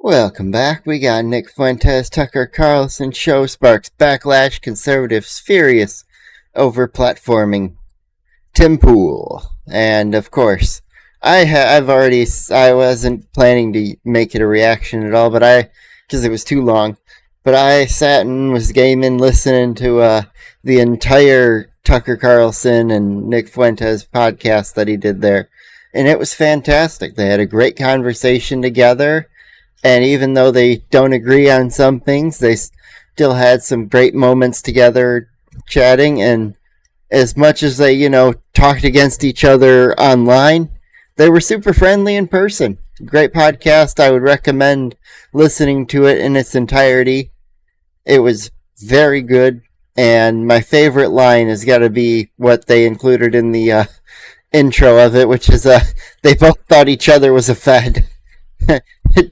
Welcome back. We got Nick Fuentes, Tucker Carlson show sparks backlash, conservatives furious over platforming Tim Pool. And of course, I wasn't planning to make it a reaction at all, but because it was too long, but I sat and was gaming, listening to the entire Tucker Carlson and Nick Fuentes podcast that he did there. And it was fantastic. They had a great conversation together. And even though they don't agree on some things, they still had some great moments together chatting. And as much as they, talked against each other online, they were super friendly in person. Great podcast. I would recommend listening to it in its entirety. It was very good. And my favorite line has got to be what they included in the intro of it, which is they both thought each other was a Fed.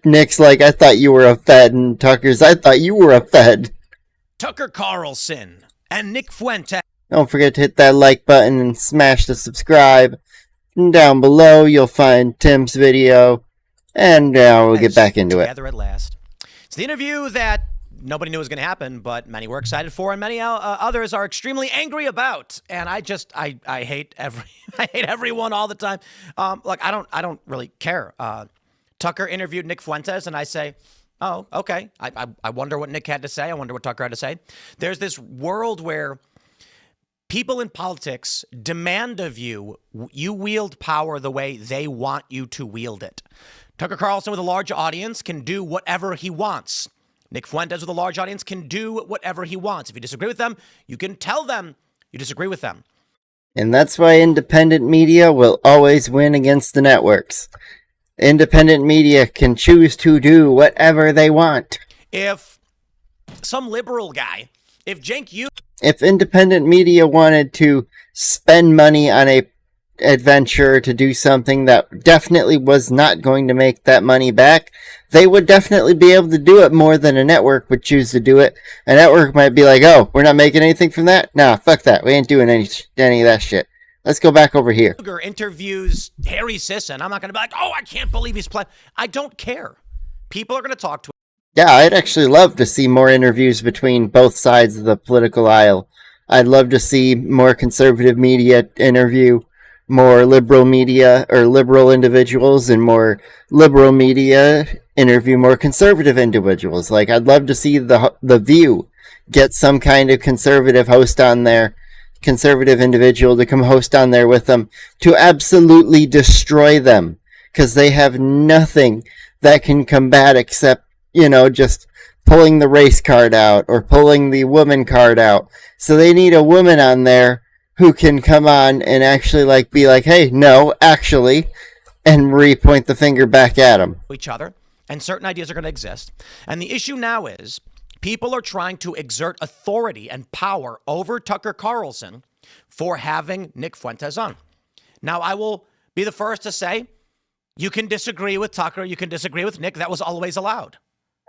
Nick's like, I thought you were a Fed, and Tucker's, I thought you were a Fed. Tucker Carlson and Nick Fuentes. Don't forget to hit that like button and smash the subscribe. And down below, you'll find Tim's video. And now we'll get back into it. Together at last. It's the interview that nobody knew was going to happen, but many were excited for, and many others are extremely angry about. And I hate I hate everyone all the time. Look, I don't really care. Tucker interviewed Nick Fuentes, and I say, oh, okay. I wonder what Nick had to say. I wonder what Tucker had to say. There's this world where people in politics demand of you wield power the way they want you to wield it. Tucker Carlson with a large audience can do whatever he wants. Nick Fuentes with a large audience can do whatever he wants. If you disagree with them, you can tell them you disagree with them. And that's why independent media will always win against the networks. Independent media can choose to do whatever they want. If some liberal guy, if independent media wanted to spend money on a adventure to do something that definitely was not going to make that money back, they would definitely be able to do it more than a network would choose to do it. A network might be like, oh, we're not making anything from that? Nah, fuck that. We ain't doing any of that shit. Let's go back over here. Interviews Harry Sisson. I'm not going to be like, oh, I can't believe he's playing. I don't care. People are going to talk to him. Yeah, I'd actually love to see more interviews between both sides of the political aisle. I'd love to see more conservative media interview more liberal media or liberal individuals, and more liberal media interview more conservative individuals. Like, I'd love to see the View get some kind of conservative host on there, conservative individual to come host on there with them to absolutely destroy them, because they have nothing that can combat except, just pulling the race card out or pulling the woman card out. So they need a woman on there who can come on and actually be like, hey, no, actually, and point the finger back at them. Each other, and certain ideas are going to exist. And the issue now is people are trying to exert authority and power over Tucker Carlson for having Nick Fuentes on. Now, I will be the first to say, you can disagree with Tucker, you can disagree with Nick. That was always allowed.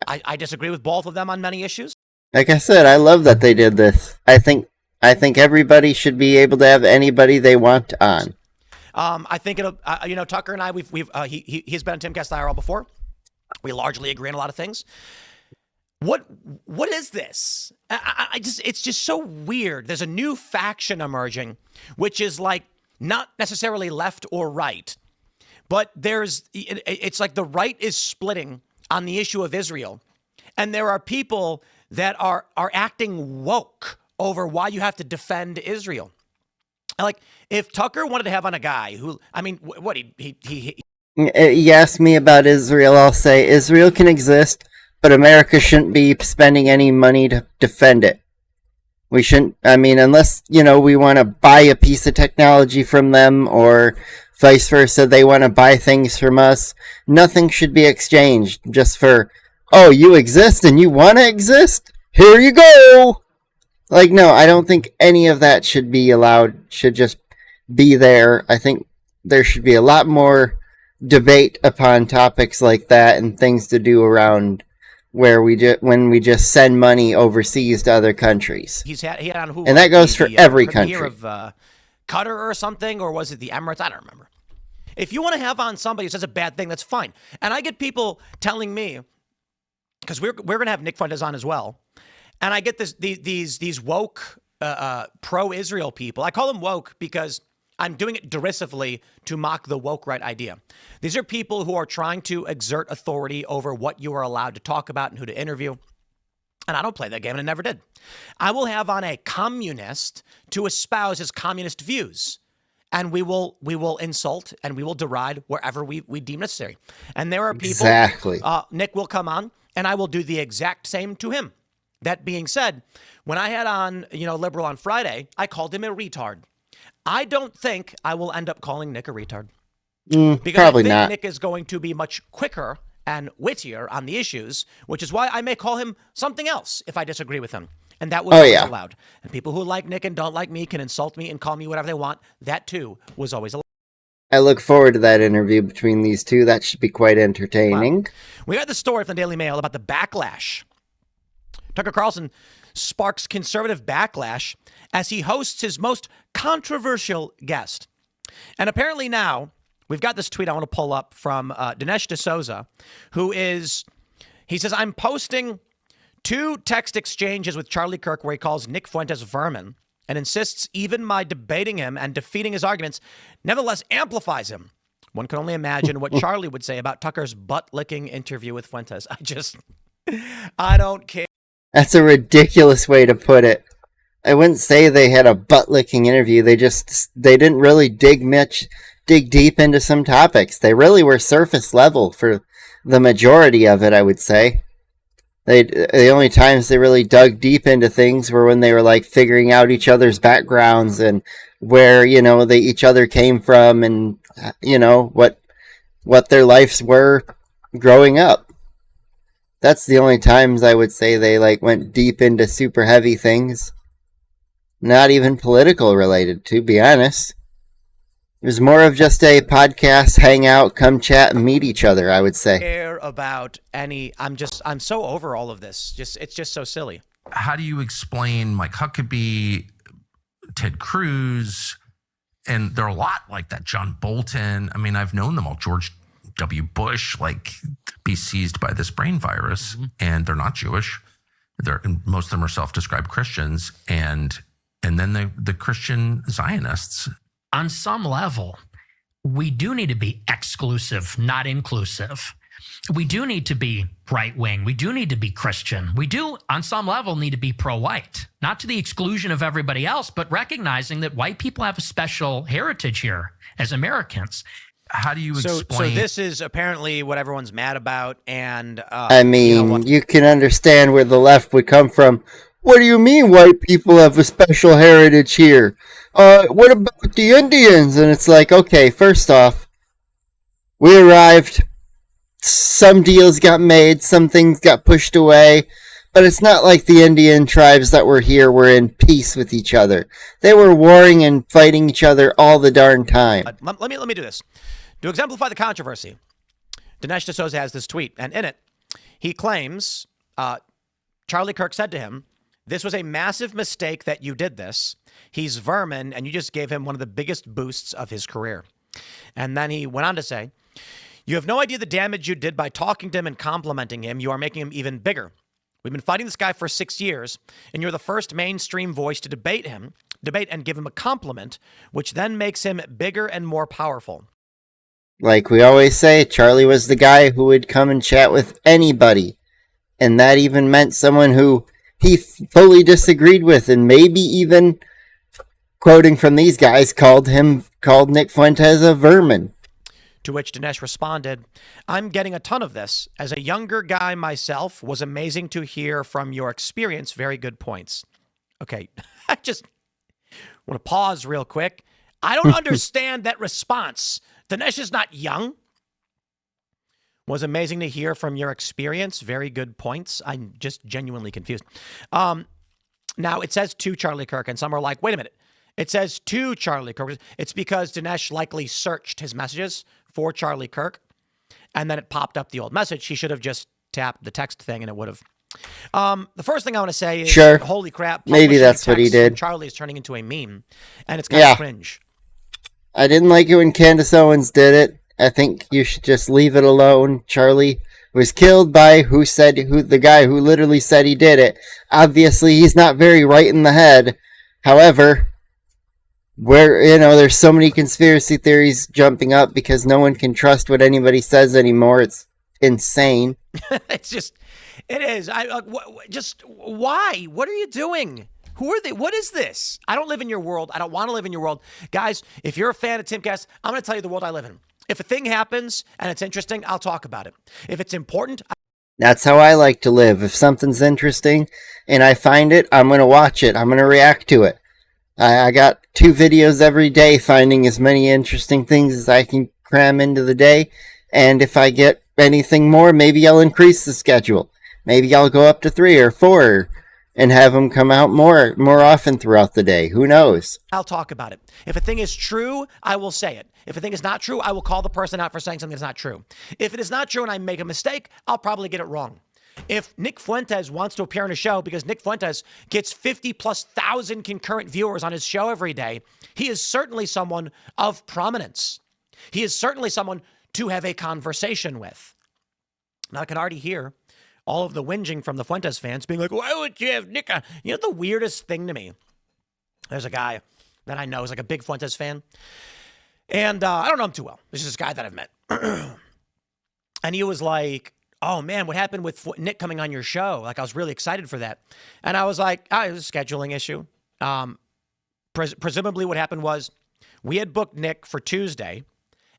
I disagree with both of them on many issues. Like I said, I love that they did this. I think everybody should be able to have anybody they want on. I think it'll, Tucker and I, he's been on Timcast IRL before. We largely agree on a lot of things. What is this? It's just so weird. There's a new faction emerging, which is like not necessarily left or right, but it's like the right is splitting on the issue of Israel, and there are people that are acting woke over why you have to defend Israel. Like, if Tucker wanted to have on a guy who, he asked me about Israel, I'll say Israel can exist, but America shouldn't be spending any money to defend it. We shouldn't, unless, we want to buy a piece of technology from them, or vice versa, they want to buy things from us. Nothing should be exchanged just for, oh, you exist and you want to exist? Here you go! No, I don't think any of that should be allowed, should just be there. I think there should be a lot more debate upon topics like that and things to do around where when we just send money overseas to other countries. He had on who? And that goes for every country. Of Qatar or something, or was it the Emirates? I don't remember. If you want to have on somebody who says a bad thing, that's fine. And I get people telling me, because we're going to have Nick Fuentes on as well. And I get these woke pro-Israel people. I call them woke because I'm doing it derisively to mock the woke right idea. These are people who are trying to exert authority over what you are allowed to talk about and who to interview. And I don't play that game, and I never did. I will have on a communist to espouse his communist views. And we will insult and we will deride wherever we deem necessary. And there are people. Exactly. Nick will come on, and I will do the exact same to him. That being said, when I had on, Liberal on Friday, I called him a retard. I don't think I will end up calling Nick a retard. Because probably I think not. Nick is going to be much quicker and wittier on the issues, which is why I may call him something else if I disagree with him. And that was always allowed. And people who like Nick and don't like me can insult me and call me whatever they want. That, too, was always allowed. I look forward to that interview between these two. That should be quite entertaining. Wow. We got the story from the Daily Mail about the backlash. Tucker Carlson sparks conservative backlash as he hosts his most controversial guest. And apparently now, we've got this tweet I want to pull up from Dinesh D'Souza, he says, I'm posting 2 text exchanges with Charlie Kirk where he calls Nick Fuentes vermin and insists even my debating him and defeating his arguments nevertheless amplifies him. One can only imagine what Charlie would say about Tucker's butt-licking interview with Fuentes. I don't care. That's a ridiculous way to put it. I wouldn't say they had a butt-licking interview. They didn't really dig deep into some topics. They really were surface level for the majority of it, I would say. The only times they really dug deep into things were when they were like figuring out each other's backgrounds and where, they each other came from and, what their lives were growing up. That's the only times I would say they went deep into super heavy things. Not even political related, to be honest. It was more of just a podcast, hang out, come chat, and meet each other, I would say. Care about any. I'm so over all of this. It's just so silly. How do you explain Mike Huckabee, Ted Cruz, and there are a lot like that, John Bolton. I mean, I've known them all. George W. Bush, be seized by this brain virus, and they're not Jewish. Most of them are self-described Christians, and then the Christian Zionists. On some level, we do need to be exclusive, not inclusive. We do need to be right-wing. We do need to be Christian. We do, on some level, need to be pro-white, not to the exclusion of everybody else, but recognizing that white people have a special heritage here as Americans. How do you explain? So this is apparently what everyone's mad about, and you can understand where the left would come from. What do you mean white people have a special heritage here? What about the Indians? And it's like, okay, first off, we arrived, some deals got made, some things got pushed away, but it's not like the Indian tribes that were here were in peace with each other. They were warring and fighting each other all the darn time. Let me do this. To exemplify the controversy, Dinesh D'Souza has this tweet, and in it, he claims Charlie Kirk said to him, "This was a massive mistake that you did this. He's vermin, and you just gave him one of the biggest boosts of his career." And then he went on to say, "You have no idea the damage you did by talking to him and complimenting him. You are making him even bigger. We've been fighting this guy for 6 years, and you're the first mainstream voice to debate and give him a compliment, which then makes him bigger and more powerful." Like we always say, Charlie was the guy who would come and chat with anybody. And that even meant someone who he fully disagreed with, and maybe even, quoting from these guys, called Nick Fuentes a vermin. To which Dinesh responded, "I'm getting a ton of this. As a younger guy myself, was amazing to hear from your experience. Very good points." Okay, I just want to pause real quick. I don't understand that response. Dinesh is not young. Was amazing to hear from your experience. Very good points. I'm just genuinely confused. Now, it says to Charlie Kirk, and some are like, wait a minute. It says to Charlie Kirk. It's because Dinesh likely searched his messages for Charlie Kirk, and then it popped up the old message. He should have just tapped the text thing, and it would have. The first thing I want to say is, sure, holy crap. Maybe that's what he did. Charlie is turning into a meme, and it's kind of cringe. I didn't like it when Candace Owens did it. I think you should just leave it alone. Charlie was killed by the guy who literally said he did it. Obviously, he's not very right in the head. However, there's so many conspiracy theories jumping up because no one can trust what anybody says anymore. It's insane. It is. Why? What are you doing? Who are they? What is this? I don't live in your world. I don't want to live in your world. Guys, if you're a fan of Timcast, I'm going to tell you the world I live in. If a thing happens and it's interesting, I'll talk about it. If it's important, that's how I like to live. If something's interesting and I find it, I'm going to watch it. I'm going to react to it. I got 2 videos every day finding as many interesting things as I can cram into the day. And if I get anything more, maybe I'll increase the schedule. Maybe I'll go up to 3 or 4 and have them come out more often throughout the day. Who knows? I'll talk about it. If a thing is true, I will say it. If a thing is not true, I will call the person out for saying something that's not true. If it is not true and I make a mistake, I'll probably get it wrong. If Nick Fuentes wants to appear on a show because Nick Fuentes gets 50,000+ concurrent viewers on his show every day, he is certainly someone of prominence. He is certainly someone to have a conversation with. Now, I can already hear all of the whinging from the Fuentes fans being like, why would you have Nick on? You know, the weirdest thing to me, there's a guy that I know is like a big Fuentes fan. And I don't know him too well. This is this guy that I've met. And he was like, oh man, what happened with Nick coming on your show? Like, I was really excited for that. And I was like, it was a scheduling issue. Presumably what happened was we had booked Nick for Tuesday.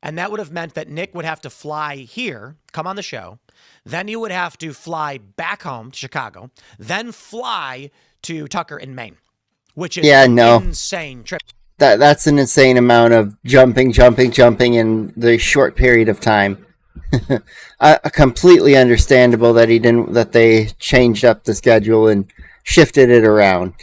And that would have meant that Nick would have to fly here, come on the show. Then he would have to fly back home to Chicago, then fly to Tucker in Maine, which is an insane trip. That's an insane amount of jumping in the short period of time. Completely understandable that they changed up the schedule and shifted it around.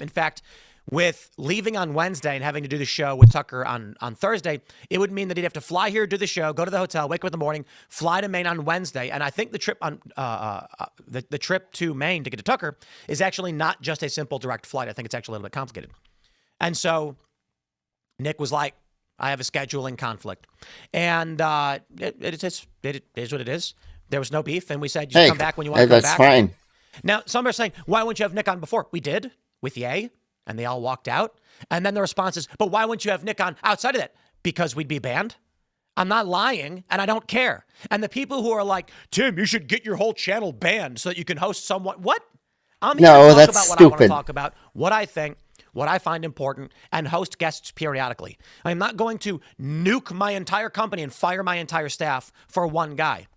In fact, with leaving on Wednesday and having to do the show with Tucker on Thursday, it would mean that he'd have to fly here, do the show, go to the hotel, wake up in the morning, fly to Maine on Wednesday. And I think the trip on the trip to Maine to get to Tucker is actually not just a simple direct flight. I think it's actually a little bit complicated. And so Nick was like, I have a scheduling conflict. And it is what it is. There was no beef. And we said, come back when you want to come back. That's fine. Now, some are saying, why wouldn't you have Nick on before? We did with Ye. And they all walked out. And then the response is, but why wouldn't you have Nick on outside of that? Because we'd be banned. I'm not lying, and I don't care. And the people who are like, Tim, you should get your whole channel banned so that you can host someone. What? I'm here to talk about what I want to talk about, what I think, what I find important, and host guests periodically. I'm not going to nuke my entire company and fire my entire staff for one guy.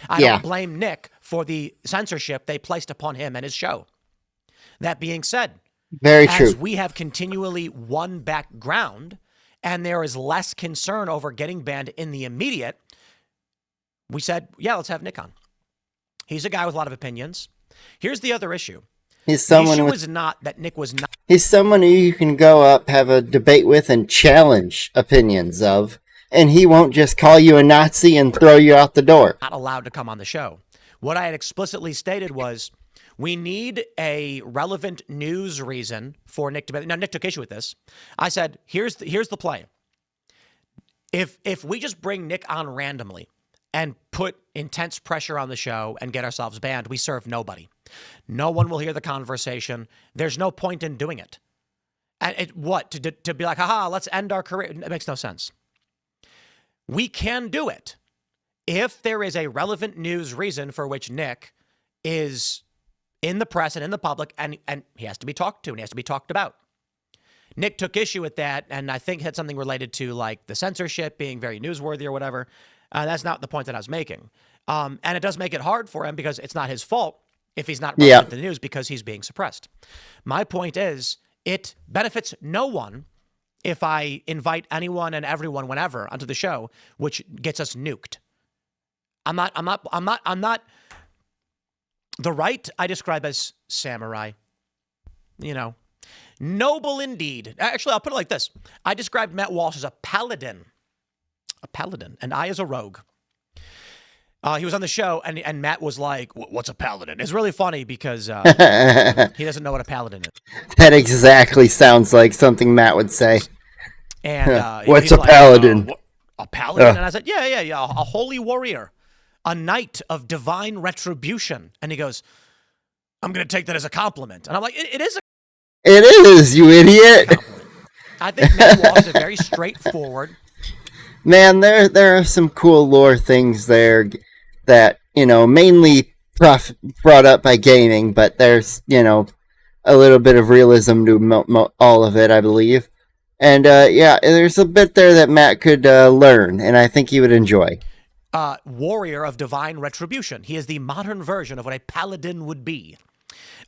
I don't blame Nick for the censorship they placed upon him and his show. That being said, very true. As we have continually won back ground and there is less concern over getting banned in the immediate, we said, let's have Nick on. He's a guy with a lot of opinions. Here's the other issue. He's someone the issue is not that Nick was not. He's someone who you can go up, have a debate with, and challenge opinions of, and he won't just call you a Nazi and throw you out the door. Not allowed to come on the show. What I had explicitly stated was, we need a relevant news reason for Nick to be. Now, Nick took issue with this. I said, here's the play. If we just bring Nick on randomly and put intense pressure on the show and get ourselves banned, we serve nobody. No one will hear the conversation. There's no point in doing it. And to be like, haha, let's end our career. It makes no sense. We can do it if there is a relevant news reason for which Nick is in the press and in the public, and he has to be talked to and he has to be talked about. Nick took issue with that, and I think had something related to like the censorship being very newsworthy or whatever. That's not the point that I was making. And it does make it hard for him because it's not his fault if he's not relevant to the news because he's being suppressed. My point is, it benefits no one if I invite anyone and everyone whenever onto the show, which gets us nuked. I'm not. The right I describe as samurai, noble indeed. Actually, I'll put it like this. I described Matt Walsh as a paladin, and I as a rogue. He was on the show, and Matt was like, what's a paladin? It's really funny because he doesn't know what a paladin is. That exactly sounds like something Matt would say. And what's a paladin? A paladin? And I said, yeah, a holy warrior. a night of divine retribution. And he goes, I'm going to take that as a compliment. And I'm like, it is a It is, you idiot. compliment. I think Matt Walsh is very straightforward. Man, there are some cool lore things there that, mainly brought up by gaming, but there's, a little bit of realism to all of it, I believe. And, there's a bit there that Matt could learn, and I think he would enjoy. Warrior of divine retribution. He is the modern version of what a paladin would be.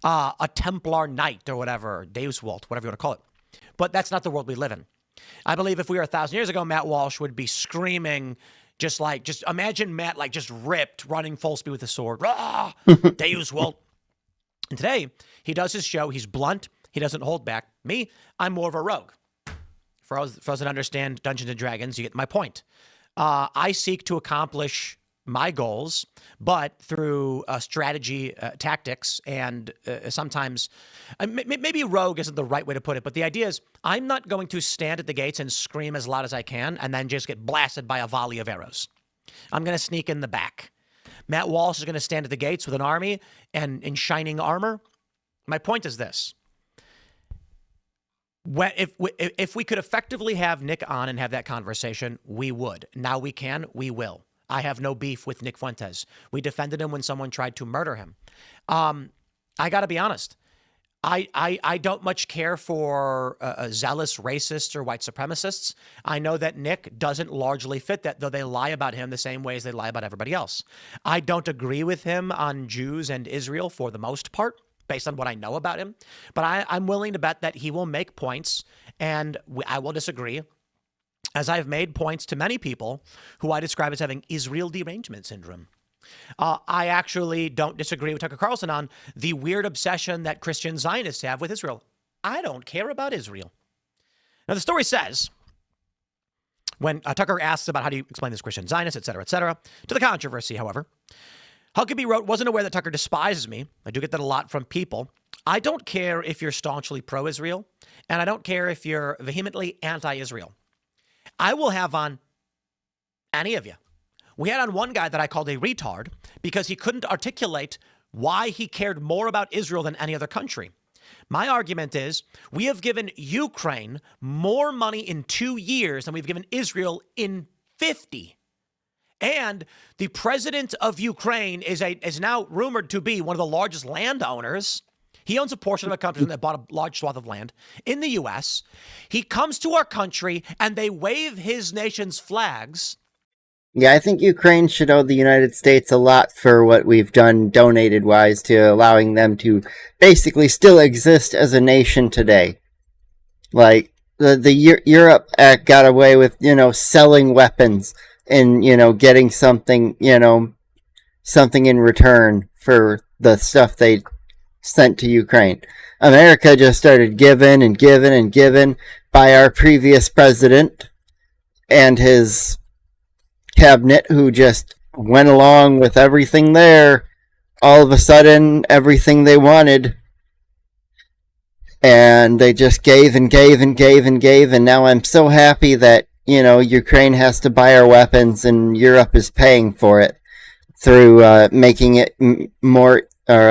A Templar knight or whatever, Deus Vult, whatever you want to call it. But that's not the world we live in. I believe if we were 1,000 years ago, Matt Walsh would be screaming, just imagine Matt just ripped, running full speed with a sword. Rah! Deus Vult. And today, he does his show. He's blunt. He doesn't hold back. Me, I'm more of a rogue. For those that understand Dungeons and Dragons, you get my point. I seek to accomplish my goals, but through strategy, tactics, and sometimes maybe rogue isn't the right way to put it, but the idea is I'm not going to stand at the gates and scream as loud as I can and then just get blasted by a volley of arrows. I'm going to sneak in the back. Matt Walsh is going to stand at the gates with an army and in shining armor. My point is this. If we could effectively have Nick on and have that conversation, we would. Now we can, we will. I have no beef with Nick Fuentes. We defended him when someone tried to murder him. I got to be honest. I don't much care for zealous racists or white supremacists. I know that Nick doesn't largely fit that, though they lie about him the same way as they lie about everybody else. I don't agree with him on Jews and Israel for the most part, based on what I know about him. But I'm willing to bet that he will make points, and I will disagree, as I've made points to many people who I describe as having Israel derangement syndrome. I actually don't disagree with Tucker Carlson on the weird obsession that Christian Zionists have with Israel. I don't care about Israel. Now, the story says, when Tucker asks about how do you explain this Christian Zionist, et cetera, to the controversy, however, Huckabee wrote, wasn't aware that Tucker despises me. I do get that a lot from people. I don't care if you're staunchly pro-Israel, and I don't care if you're vehemently anti-Israel. I will have on any of you. We had on one guy that I called a retard because he couldn't articulate why he cared more about Israel than any other country. My argument is we have given Ukraine more money in 2 years than we've given Israel in 50. And the president of Ukraine is now rumored to be one of the largest landowners. He owns a portion of a company that bought a large swath of land in the U.S. He comes to our country and they wave his nation's flags. Yeah, I think Ukraine should owe the United States a lot for what we've done donated-wise to allowing them to basically still exist as a nation today. Like, Europe got away with, selling weapons and, getting something, something in return for the stuff they sent to Ukraine. America just started giving and giving and giving by our previous president and his cabinet, who just went along with everything there. All of a sudden, everything they wanted. And they just gave and gave and gave and gave. And now I'm so happy that, Ukraine has to buy our weapons and Europe is paying for it through making it more, or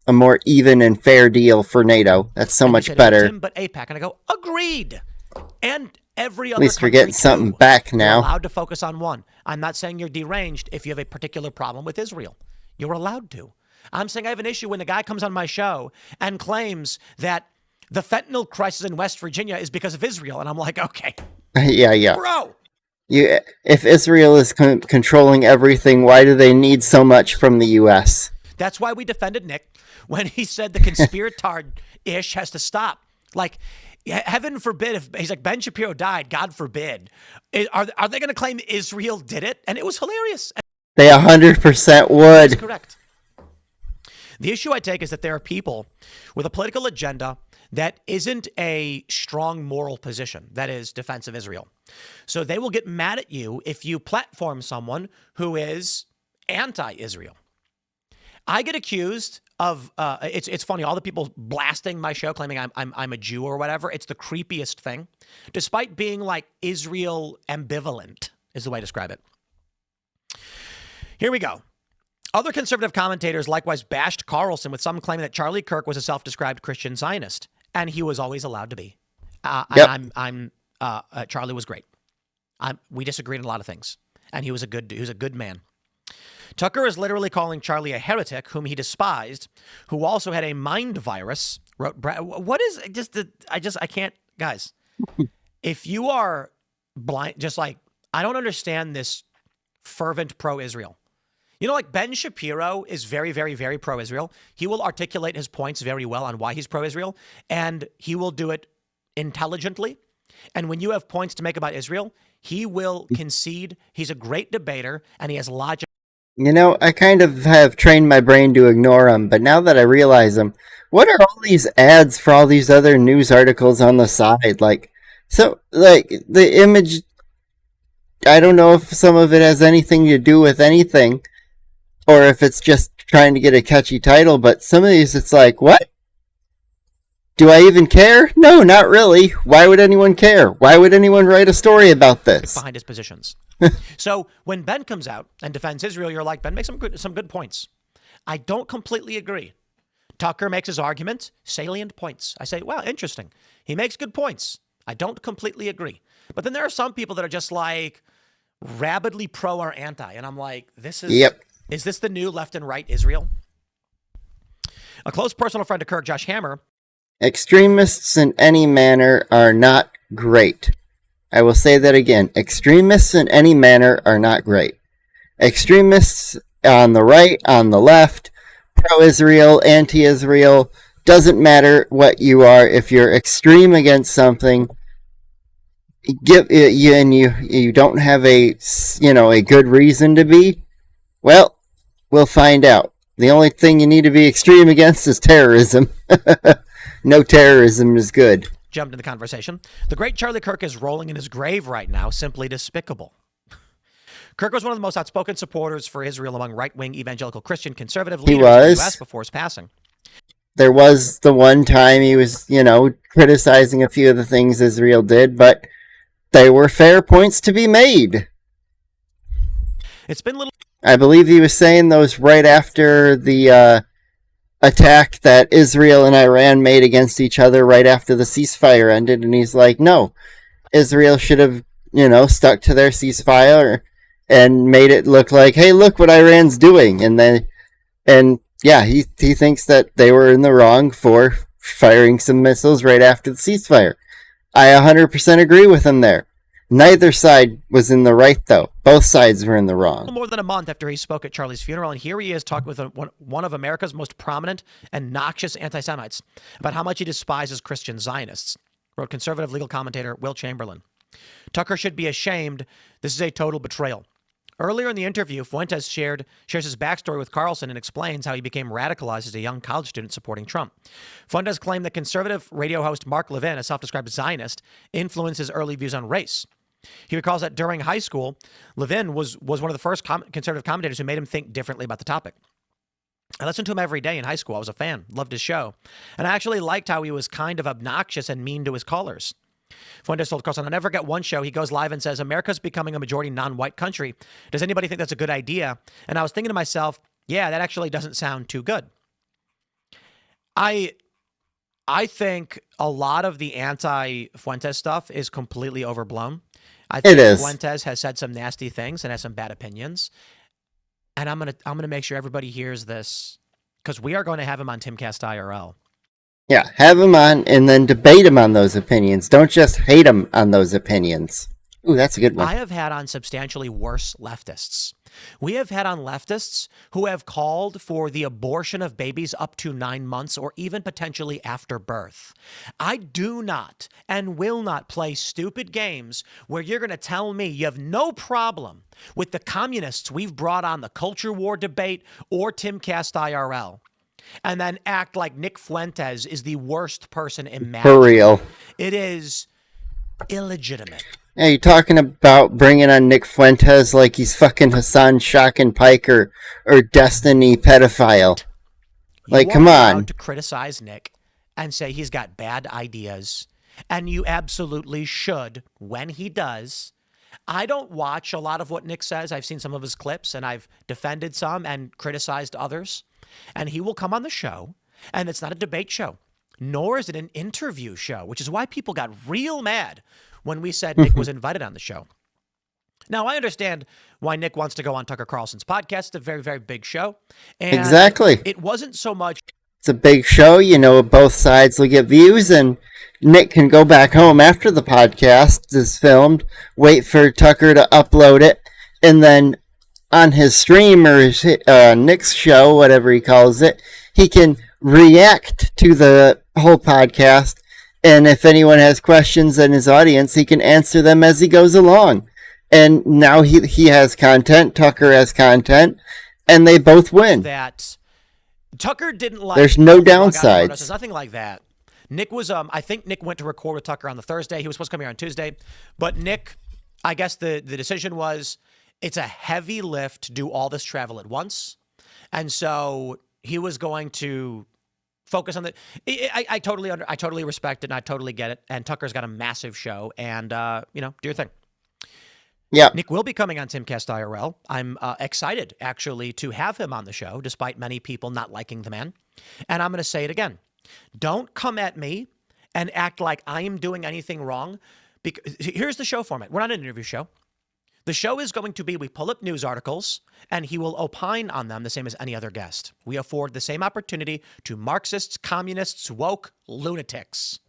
a more even and fair deal for NATO. That's so much better. But APAC, and I go, agreed. And every other At least we're getting something back now. You're allowed to focus on one. I'm not saying you're deranged if you have a particular problem with Israel. You're allowed to. I'm saying I have an issue when the guy comes on my show and claims that the fentanyl crisis in West Virginia is because of Israel. And I'm like, okay. Yeah. Bro. If Israel is controlling everything, why do they need so much from the U.S.? That's why we defended Nick when he said the conspiratard-ish has to stop. Like, heaven forbid, if he's like, Ben Shapiro died, God forbid. Are they going to claim Israel did it? And it was hilarious. They 100% would. That's correct. The issue I take is that there are people with a political agenda that isn't a strong moral position, that is defense of Israel. So they will get mad at you if you platform someone who is anti-Israel. I get accused of it's funny, all the people blasting my show claiming I'm a Jew or whatever. It's the creepiest thing, despite being like Israel ambivalent is the way to describe it. Here we go. Other conservative commentators likewise bashed Carlson, with some claiming that Charlie Kirk was a self-described Christian Zionist, and he was always allowed to be. Yep. Charlie was great. We disagreed on a lot of things, and he was a good man. Tucker is literally calling Charlie a heretic, whom he despised, who also had a mind virus. What is I can't, guys. If you are blind, just like, I don't understand this fervent pro-Israel. You know, like Ben Shapiro is very, very, very pro-Israel. He will articulate his points very well on why he's pro-Israel, and he will do it intelligently. And when you have points to make about Israel, he will concede. He's a great debater, and he has logic. You know, I kind of have trained my brain to ignore them, but now that I realize them, what are all these ads for all these other news articles on the side? Like, so, like, the image, I don't know if some of it has anything to do with anything, or if it's just trying to get a catchy title, but some of these, it's like, what? Do I even care? No, not really. Why would anyone care? Why would anyone write a story about this? Behind his positions. So when Ben comes out and defends Israel, you're like, Ben makes some good points. I don't completely agree. Tucker makes his argument, salient points. I say, wow, interesting. He makes good points. I don't completely agree. But then there are some people that are just like rabidly pro or anti. And I'm like, is this the new left and right Israel? A close personal friend of Kirk, Josh Hammer. Extremists in any manner are not great. I will say that again. Extremists in any manner are not great. Extremists on the right, on the left, pro-Israel, anti-Israel, doesn't matter what you are. If you're extreme against something, you don't have a good reason to be, well, we'll find out. The only thing you need to be extreme against is terrorism. No terrorism is good. Jumped in the conversation. The great Charlie Kirk is rolling in his grave right now, simply despicable. Kirk was one of the most outspoken supporters for Israel among right-wing evangelical Christian conservative leaders in the U.S. before his passing. There was the one time he was, criticizing a few of the things Israel did, but they were fair points to be made. It's been little. I believe he was saying those right after the attack that Israel and Iran made against each other right after the ceasefire ended, and he's like, no, Israel should have, stuck to their ceasefire and made it look like, hey, look what Iran's doing. He thinks that they were in the wrong for firing some missiles right after the ceasefire. I 100% agree with him there. Neither side was in the right, though. Both sides were in the wrong. More than a month after he spoke at Charlie's funeral, and here he is talking with one of America's most prominent and noxious anti-Semites about how much he despises Christian Zionists, wrote conservative legal commentator Will Chamberlain. Tucker should be ashamed. This is a total betrayal. Earlier in the interview, Fuentes shares his backstory with Carlson and explains how he became radicalized as a young college student supporting Trump. Fuentes claimed that conservative radio host Mark Levin, a self-described Zionist, influenced his early views on race. He recalls that during high school, Levin was one of the first conservative commentators who made him think differently about the topic. I listened to him every day in high school. I was a fan, loved his show, and I actually liked how he was kind of obnoxious and mean to his callers. Fuentes told Carlson, I'll never forget one show. He goes live and says, America's becoming a majority non-white country. Does anybody think that's a good idea? And I was thinking to myself, yeah, that actually doesn't sound too good. I think a lot of the anti-Fuentes stuff is completely overblown. I think Fuentes has said some nasty things and has some bad opinions. And I'm gonna make sure everybody hears this, because we are going to have him on Timcast IRL. Yeah, have him on and then debate him on those opinions. Don't just hate him on those opinions. Ooh, that's a good one. I have had on substantially worse leftists. We have had on leftists who have called for the abortion of babies up to 9 months or even potentially after birth. I do not and will not play stupid games where you're going to tell me you have no problem with the communists we've brought on the culture war debate or Timcast IRL, and then act like Nick Fuentes is the worst person imaginable. For real. It is illegitimate. Hey, you talking about bringing on Nick Fuentes like he's fucking Hassan Shakin Pike or Destiny pedophile. Like, come on. You are allowed to criticize Nick and say he's got bad ideas, and you absolutely should when he does. I don't watch a lot of what Nick says. I've seen some of his clips, and I've defended some and criticized others. And he will come on the show, and it's not a debate show, nor is it an interview show, which is why people got real mad when we said Nick was invited on the show. Now, I understand why Nick wants to go on Tucker Carlson's podcast. It's a very, very big show. And Exactly. it wasn't so much. It's a big show, both sides will get views, and Nick can go back home after the podcast is filmed, wait for Tucker to upload it, and then on his stream or his, Nick's show, whatever he calls it, he can react to the whole podcast, and if anyone has questions in his audience, he can answer them as he goes along. And now he has content, Tucker has content, and they both win. That Tucker didn't like. There's no downsides. There's nothing like that. Nick was, I think Nick went to record with Tucker on the Thursday. He was supposed to come here on Tuesday. But Nick, I guess the decision was it's a heavy lift to do all this travel at once. And so he was going to focus on the. I totally respect it and I totally get it. And Tucker's got a massive show and, do your thing. Yeah. Nick will be coming on Timcast IRL. I'm excited, actually, to have him on the show, despite many people not liking the man. And I'm going to say it again. Don't come at me and act like I am doing anything wrong. Because here's the show format. We're not an interview show. The show is going to be, we pull up news articles, and he will opine on them the same as any other guest. We afford the same opportunity to Marxists, communists, woke lunatics.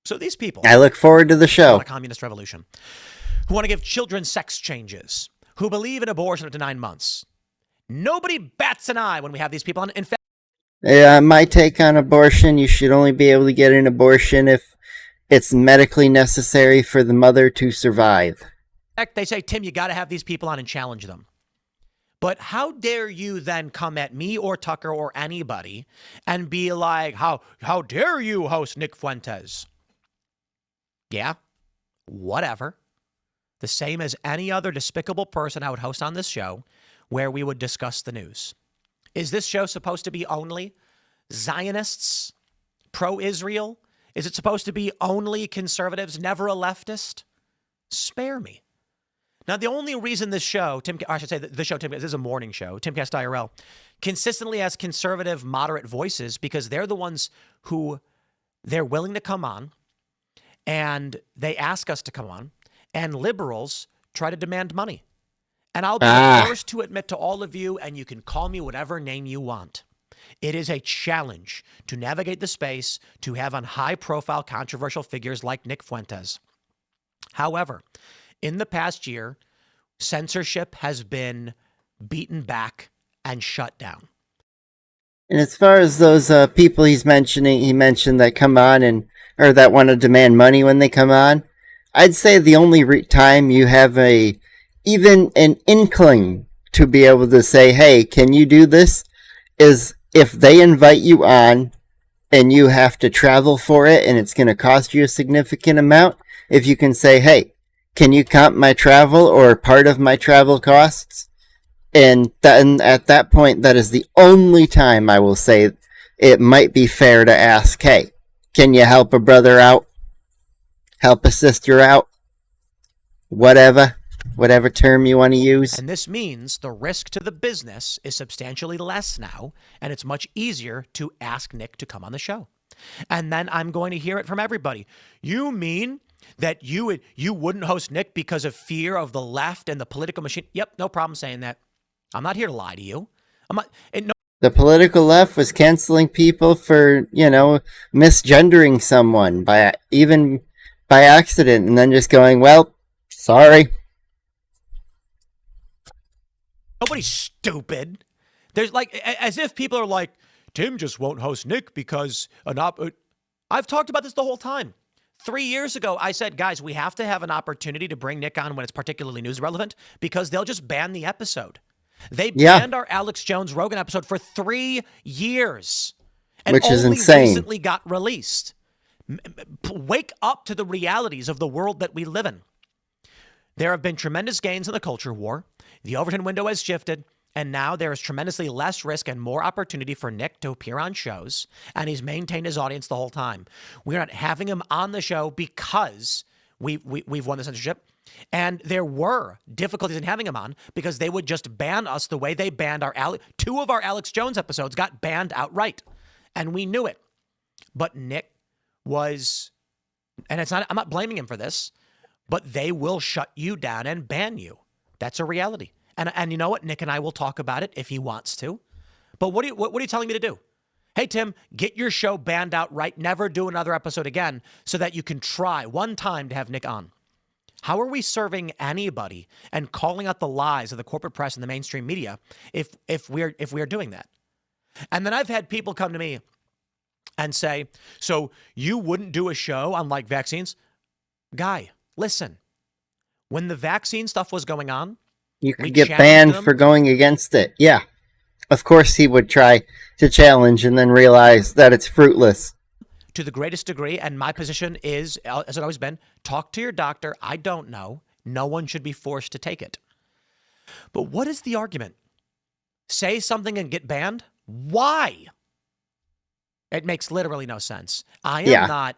So these people. I look forward to the show. A communist revolution. Who want to give children sex changes, who believe in abortion up to 9 months. Nobody bats an eye when we have these people on. In fact, my take on abortion, you should only be able to get an abortion if it's medically necessary for the mother to survive. They say, Tim, you got to have these people on and challenge them. But how dare you then come at me or Tucker or anybody and be like, how dare you host Nick Fuentes? Yeah, whatever. The same as any other despicable person I would host on this show where we would discuss the news. Is this show supposed to be only Zionists, pro-Israel? Is it supposed to be only conservatives, never a leftist? Spare me. Now, the only reason this show, this is a morning show, Timcast IRL, consistently has conservative, moderate voices because they're the ones who they're willing to come on and they ask us to come on. And liberals try to demand money. And I'll be the first to admit to all of you, and you can call me whatever name you want. It is a challenge to navigate the space to have on high-profile controversial figures like Nick Fuentes. However, in the past year, censorship has been beaten back and shut down. And as far as those people he mentioned that come on or that want to demand money when they come on, I'd say the only time you have even an inkling to be able to say, hey, can you do this, is if they invite you on and you have to travel for it and it's going to cost you a significant amount. If you can say, hey, can you comp my travel or part of my travel costs? And then at that point, that is the only time I will say it might be fair to ask, hey, can you help a brother out? Help a sister out, whatever term you want to use. And this means the risk to the business is substantially less now, and it's much easier to ask Nick to come on the show. And then I'm going to hear it from everybody. You mean that you wouldn't host Nick because of fear of the left and the political machine? Yep, no problem saying that. I'm not here to lie to you. The political left was canceling people for, misgendering someone by accident and then just going, well, sorry. Nobody's stupid. There's as if people are like, Tim just won't host Nick because I've talked about this the whole time. 3 years ago, I said, guys, we have to have an opportunity to bring Nick on when it's particularly news relevant because they'll just ban the episode. They banned our Alex Jones Rogan episode for 3 years. And which is only insane. Recently got released. Wake up to the realities of the world that we live in. There have been tremendous gains in the culture war. The Overton window has shifted, and now there is tremendously less risk and more opportunity for Nick to appear on shows, and he's maintained his audience the whole time. We're not having him on the show because we've won the censorship. And there were difficulties in having him on because they would just ban us the way they banned two of our Alex Jones episodes got banned outright. And we knew it. But Nick was, and I'm not blaming him for this, but they will shut you down and ban you. That's a reality. And you know what? Nick and I will talk about it if he wants to. But what are you telling me to do? Hey, Tim, get your show banned outright. Never do another episode again so that you can try one time to have Nick on. How are we serving anybody and calling out the lies of the corporate press and the mainstream media if we're doing that? And then I've had people come to me and say, so you wouldn't do a show on like vaccines? Guy, listen, when the vaccine stuff was going on, you could get banned for going against it. Yeah. Of course he would try to challenge and then realize that it's fruitless. To the greatest degree, and my position is, as it's always been, talk to your doctor. I don't know. No one should be forced to take it. But what is the argument? Say something and get banned? Why? It makes literally no sense. I am not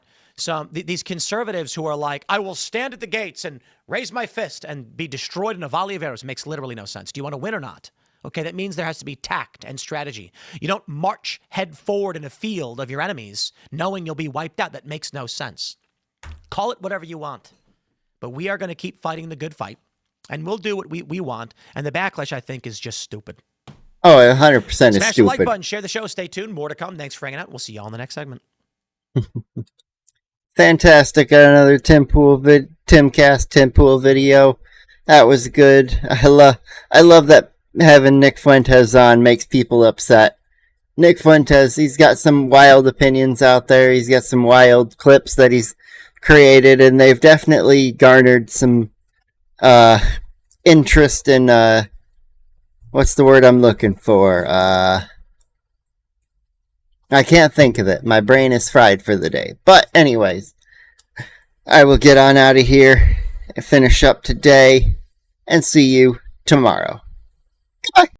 these conservatives who are like, I will stand at the gates and raise my fist and be destroyed in a volley of arrows. It makes literally no sense. Do you want to win or not? Okay, that means there has to be tact and strategy. You don't march head forward in a field of your enemies knowing you'll be wiped out. That makes no sense. Call it whatever you want. But we are going to keep fighting the good fight, and we'll do what we want. And the backlash, I think, is just stupid. Oh, 100% is stupid. Smash the like button, share the show, stay tuned. More to come. Thanks for hanging out. We'll see you all in the next segment. Fantastic. Got another Tim Pool video. That was good. I love that having Nick Fuentes on makes people upset. Nick Fuentes, he's got some wild opinions out there. He's got some wild clips that he's created, and they've definitely garnered some interest in what's the word I'm looking for? I can't think of it. My brain is fried for the day. But anyways, I will get on out of here and finish up today and see you tomorrow.